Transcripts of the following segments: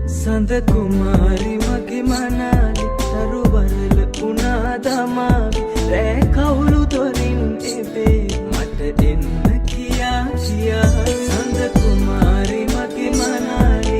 සඳ කුමාරි මගේ මනාලි තරුවරල උනා දමාවි රෑ කවුළු දොරින් එබේ මට එන්න කියා කියා සඳ කුමාරි මගේ මනාලි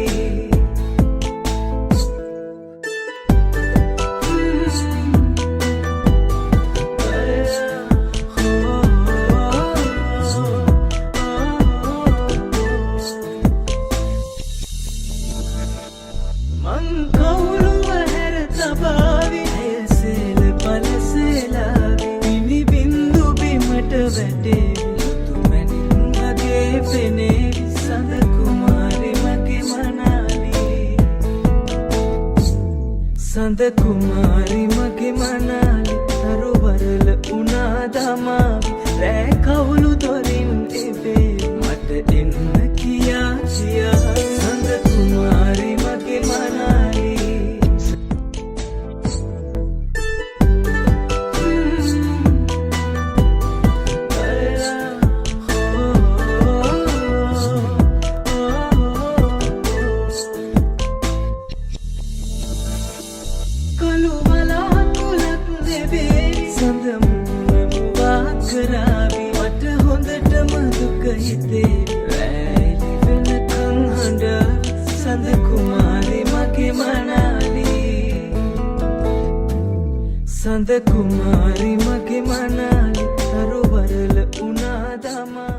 සඳ කුමාරි මගේ මනාලි තරුවරල උනා දමාවි රෑ කවුළු දොරින් එබේ මට එන්න කියා කියා සඳ කුමාරි මගේ මනාලි කරාවි මට හොඳටම දුක හිතේ රැලි වෙනකන් හඬ සඳ කුමාරි මගේ මනාලි සඳ කුමාරි මගේ මනාලි තරුවරල උනා දමා